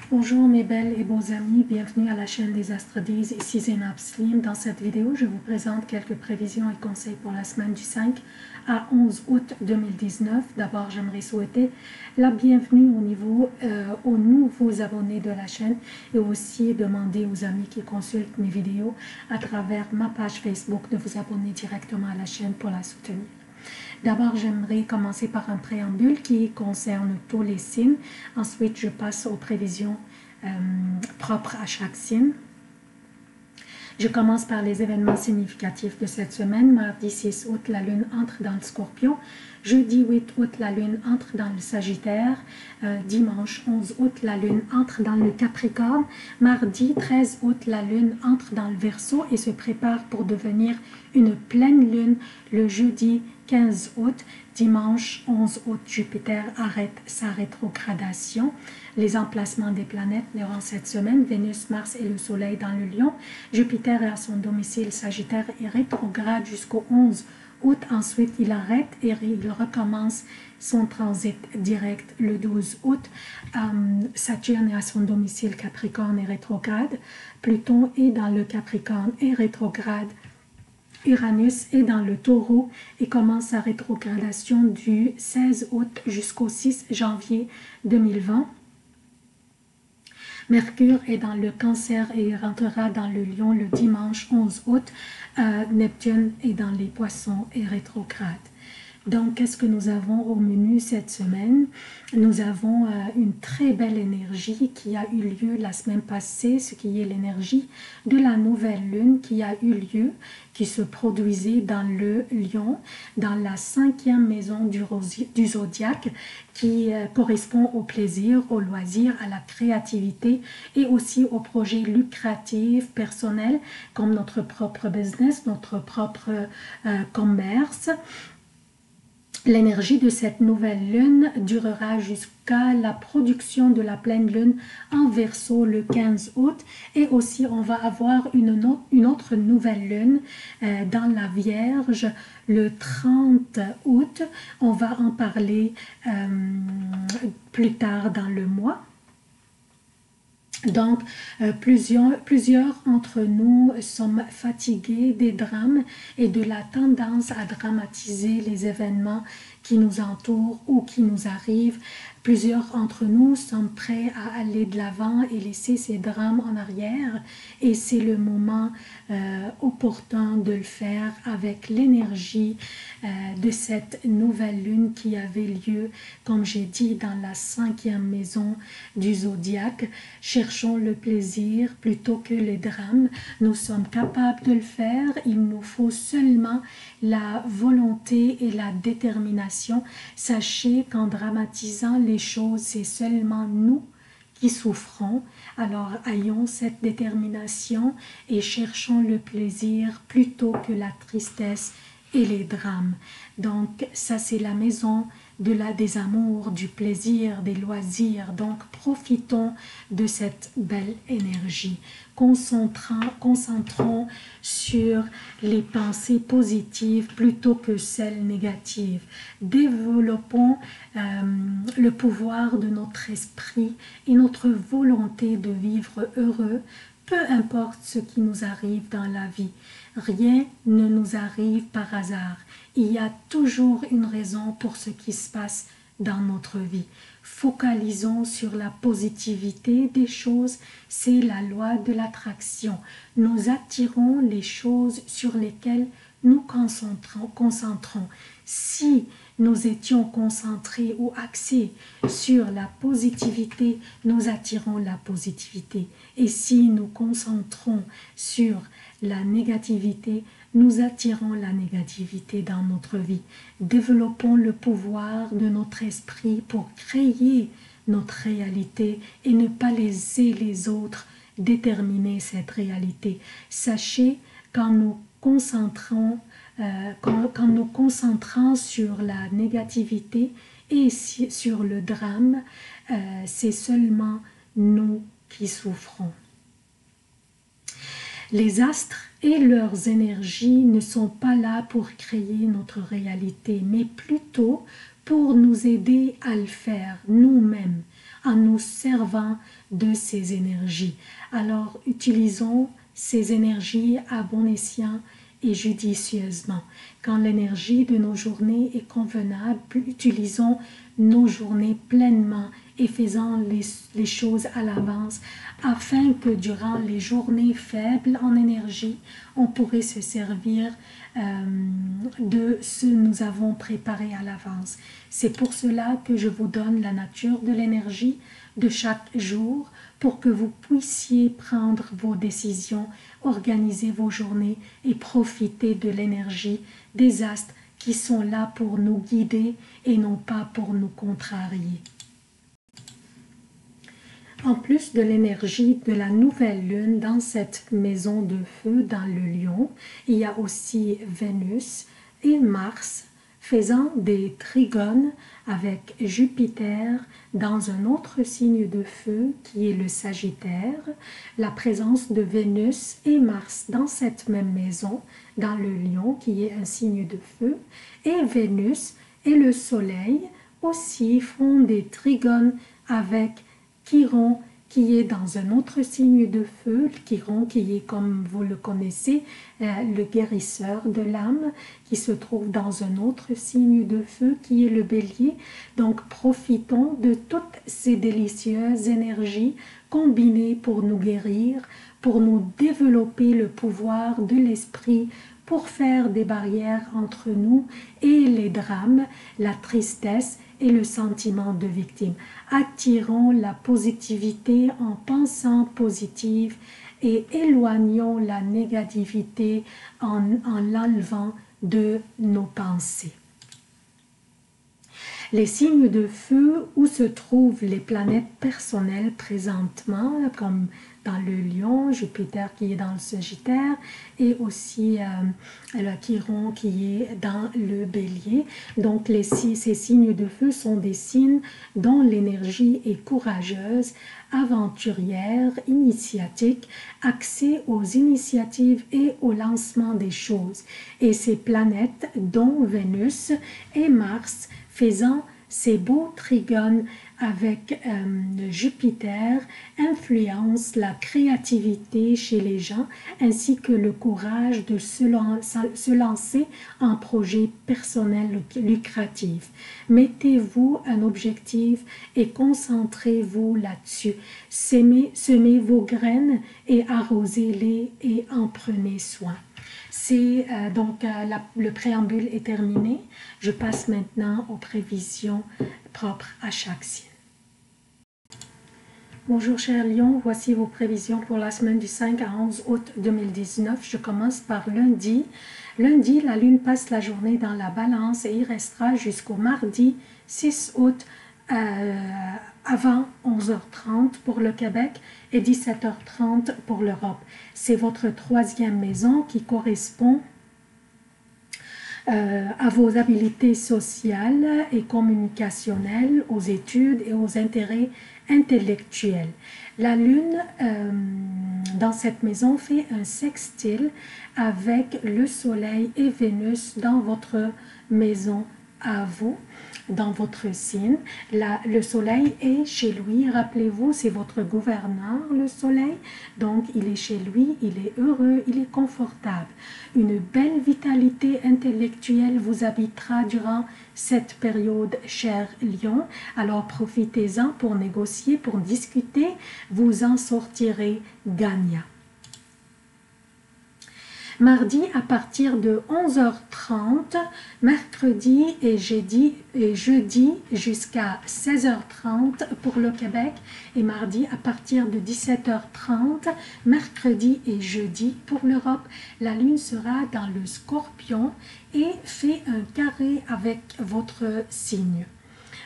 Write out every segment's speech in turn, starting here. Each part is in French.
Bonjour mes belles et beaux amis, bienvenue à la chaîne des Astrodies, ici Zénab Slim. Dans cette vidéo, je vous présente quelques prévisions et conseils pour la semaine du 5 à 11 août 2019. D'abord, j'aimerais souhaiter la bienvenue aux nouveaux abonnés de la chaîne et aussi demander aux amis qui consultent mes vidéos à travers ma page Facebook de vous abonner directement à la chaîne pour la soutenir. D'abord, j'aimerais commencer par un préambule qui concerne tous les signes. Ensuite, je passe aux prévisions propres à chaque signe. Je commence par les événements significatifs de cette semaine. Mardi 6 août, la Lune entre dans le Scorpion. Jeudi 8 août, la Lune entre dans le Sagittaire. Dimanche 11 août, la Lune entre dans le Capricorne. Mardi 13 août, la Lune entre dans le Verseau et se prépare pour devenir une pleine Lune le jeudi 15 août. Dimanche 11 août, Jupiter arrête sa rétrogradation. Les emplacements des planètes durant cette semaine, Vénus, Mars et le Soleil dans le Lion. Jupiter est à son domicile Sagittaire et rétrograde jusqu'au 11 août. Ensuite, il arrête et il recommence son transit direct le 12 août. Saturne est à son domicile Capricorne et rétrograde. Pluton est dans le Capricorne et rétrograde. Uranus est dans le Taureau et commence sa rétrogradation du 16 août jusqu'au 6 janvier 2020. Mercure est dans le Cancer et rentrera dans le Lion le dimanche 11 août. Neptune est dans les Poissons et rétrograde. Donc, qu'est-ce que nous avons au menu cette semaine? Nous avons une très belle énergie qui a eu lieu la semaine passée, ce qui est l'énergie de la nouvelle lune qui a eu lieu, qui se produisait dans le Lion, dans la 5e maison du zodiaque, qui correspond au plaisir, au loisir, à la créativité et aussi aux projets lucratifs, personnels, comme notre propre business, notre propre commerce. L'énergie de cette nouvelle lune durera jusqu'à la production de la pleine lune en Verseau le 15 août et aussi on va avoir une autre nouvelle lune dans la Vierge le 30 août. On va en parler plus tard dans le mois. Donc, plusieurs entre nous sommes fatigués des drames et de la tendance à dramatiser les événements qui nous entourent ou qui nous arrivent. Plusieurs d'entre nous sommes prêts à aller de l'avant et laisser ces drames en arrière. Et c'est le moment opportun de le faire avec l'énergie de cette nouvelle lune qui avait lieu, comme j'ai dit, dans la 5e maison du zodiaque. Cherchons le plaisir plutôt que les drames. Nous sommes capables de le faire. Il nous faut seulement la volonté et la détermination. Sachez qu'en dramatisant les choses, c'est seulement nous qui souffrons. Alors ayons cette détermination et cherchons le plaisir plutôt que la tristesse et les drames. Donc ça c'est la maison des amours, du plaisir, des loisirs. Donc profitons de cette belle énergie. Concentrons sur les pensées positives plutôt que celles négatives. Développons le pouvoir de notre esprit et notre volonté de vivre heureux, peu importe ce qui nous arrive dans la vie. Rien ne nous arrive par hasard. Il y a toujours une raison pour ce qui se passe dans notre vie. Focalisons sur la positivité des choses, c'est la loi de l'attraction. Nous attirons les choses sur lesquelles nous concentrons. Si nous étions concentrés ou axés sur la positivité, nous attirons la positivité. Et si nous concentrons sur la négativité, nous attirons la négativité dans notre vie. Développons le pouvoir de notre esprit pour créer notre réalité et ne pas laisser les autres déterminer cette réalité. Sachez qu'en nous concentrant sur la négativité et sur le drame, c'est seulement nous qui souffrons. Les astres et leurs énergies ne sont pas là pour créer notre réalité, mais plutôt pour nous aider à le faire nous-mêmes. en nous servant de ces énergies. Alors, utilisons ces énergies à bon escient et judicieusement. Quand l'énergie de nos journées est convenable, utilisons nos journées pleinement et faisant les choses à l'avance afin que durant les journées faibles en énergie, on pourrait se servir de ce que nous avons préparé à l'avance. C'est pour cela que je vous donne la nature de l'énergie de chaque jour pour que vous puissiez prendre vos décisions, organiser vos journées et profiter de l'énergie des astres qui sont là pour nous guider et non pas pour nous contrarier. En plus de l'énergie de la nouvelle lune dans cette maison de feu dans le lion, il y a aussi Vénus et Mars faisant des trigones avec Jupiter dans un autre signe de feu qui est le Sagittaire. La présence de Vénus et Mars dans cette même maison, dans le lion qui est un signe de feu, et Vénus et le Soleil aussi font des trigones avec Chiron qui est dans un autre signe de feu, Chiron qui est, comme vous le connaissez, le guérisseur de l'âme, qui se trouve dans un autre signe de feu qui est le Bélier. Donc profitons de toutes ces délicieuses énergies combinées pour nous guérir, pour nous développer le pouvoir de l'esprit, pour faire des barrières entre nous et les drames, la tristesse et le sentiment de victime. Attirons la positivité en pensant positive et éloignons la négativité en l'enlevant de nos pensées. Les signes de feu où se trouvent les planètes personnelles présentement, comme dans le lion, Jupiter qui est dans le Sagittaire et aussi le Chiron qui est dans le Bélier. Donc ces signes de feu sont des signes dont l'énergie est courageuse, aventurière, initiatique, axée aux initiatives et au lancement des choses. Et ces planètes, dont Vénus et Mars, faisant ces beaux trigones avec Jupiter, influencent la créativité chez les gens ainsi que le courage de se lancer en projet personnel lucratif. Mettez-vous un objectif et concentrez-vous là-dessus. Semez vos graines et arrosez-les et en prenez soin. Le préambule est terminé. Je passe maintenant aux prévisions propres à chaque signe. Bonjour chers lions, voici vos prévisions pour la semaine du 5 à 11 août 2019. Je commence par lundi. Lundi, la lune passe la journée dans la balance et il restera jusqu'au mardi 6 août avant 11h30 pour le Québec et 17h30 pour l'Europe. C'est votre troisième maison qui correspond à vos habiletés sociales et communicationnelles, aux études et aux intérêts intellectuels. La lune dans cette maison fait un sextile avec le soleil et Vénus dans votre maison à vous, dans votre signe. Le soleil est chez lui, rappelez-vous, c'est votre gouverneur, le soleil, donc il est chez lui, il est heureux, il est confortable. Une belle vitalité intellectuelle vous habitera durant cette période, cher lion, alors profitez-en pour négocier, pour discuter, vous en sortirez gagnant. Mardi à partir de 11h30, mercredi et jeudi jusqu'à 16h30 pour le Québec et mardi à partir de 17h30, mercredi et jeudi pour l'Europe. La lune sera dans le Scorpion et fait un carré avec votre signe.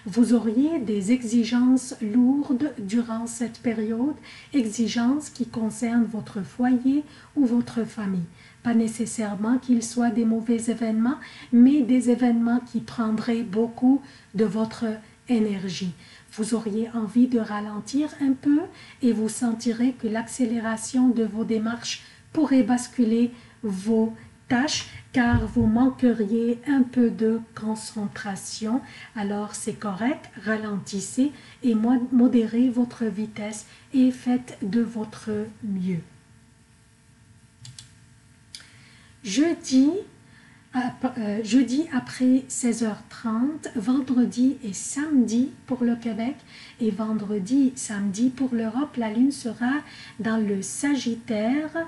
Vous auriez des exigences lourdes durant cette période, exigences qui concernent votre foyer ou votre famille. Pas nécessairement qu'ils soient des mauvais événements, mais des événements qui prendraient beaucoup de votre énergie. Vous auriez envie de ralentir un peu et vous sentirez que l'accélération de vos démarches pourrait basculer vos tâche car vous manqueriez un peu de concentration. Alors c'est correct, ralentissez et modérez votre vitesse et faites de votre mieux. Jeudi après 16h30, vendredi et samedi pour le Québec et vendredi, samedi pour l'Europe, la lune sera dans le Sagittaire,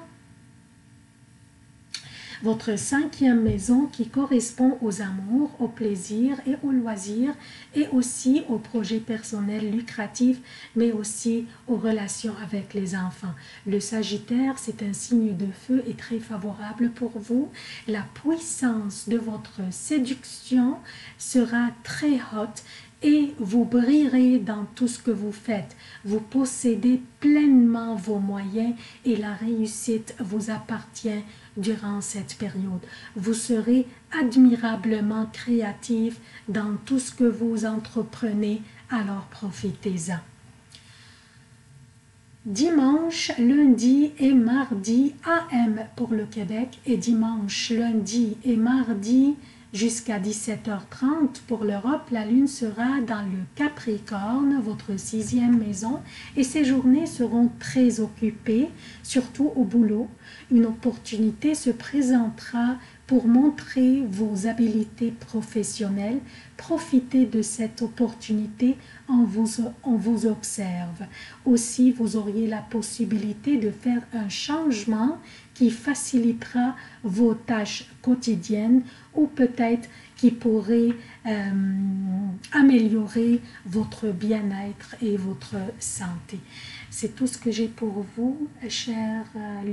votre 5e maison qui correspond aux amours, aux plaisirs et aux loisirs et aussi aux projets personnels lucratifs mais aussi aux relations avec les enfants. Le Sagittaire, c'est un signe de feu et très favorable pour vous. La puissance de votre séduction sera très haute et vous brillerez dans tout ce que vous faites. Vous possédez pleinement vos moyens et la réussite vous appartient durant cette période. Vous serez admirablement créatif dans tout ce que vous entreprenez, alors profitez-en. Dimanche, lundi et mardi AM pour le Québec et dimanche, lundi et mardi jusqu'à 17h30 pour l'Europe, la lune sera dans le Capricorne, votre 6e maison, et ces journées seront très occupées, surtout au boulot. Une opportunité se présentera pour montrer vos habiletés professionnelles. Profitez de cette opportunité, on vous observe. Aussi, vous auriez la possibilité de faire un changement qui facilitera vos tâches quotidiennes ou peut-être qui pourrait améliorer votre bien-être et votre santé. C'est tout ce que j'ai pour vous, chers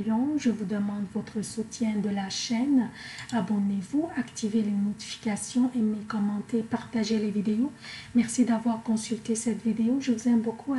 lions. Je vous demande votre soutien de la chaîne. Abonnez-vous, activez les notifications, aimez, commentez, partagez les vidéos. Merci d'avoir consulté cette vidéo. Je vous aime beaucoup.